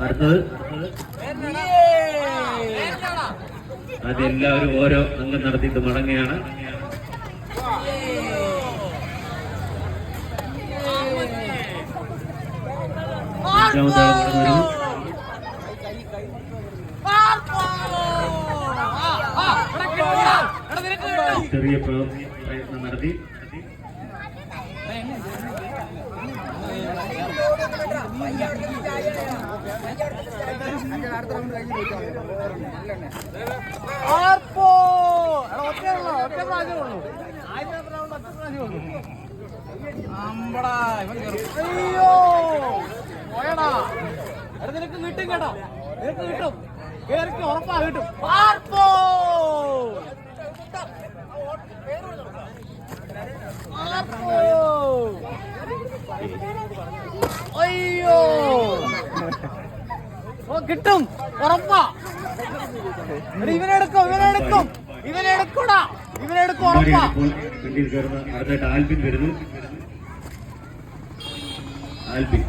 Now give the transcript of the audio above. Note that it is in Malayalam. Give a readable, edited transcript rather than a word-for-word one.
അടുത്തത് അതെല്ലാവരും ഓരോ അംഗം നടത്തിയിട്ട് മടങ്ങുകയാണ്. ചെറിയ പ്രയത്നം നടത്തി. അയ്യോ പോയടാ, നിനക്ക് കിട്ടും കേട്ടോ, നിനക്ക് കിട്ടും, കേറിക്ക് ഉറപ്പാ കിട്ടും. അയ്യോ കിട്ടും ഉറപ്പാ. ഇവനെടുക്കും ഇവനെടുക്കും ഇവനെടുക്കൂടാ, ഇവനെടുക്കും ഉറപ്പാ. അടുത്തായിട്ട് ആൽബിൻ വരുന്നു. ആൽബിൻ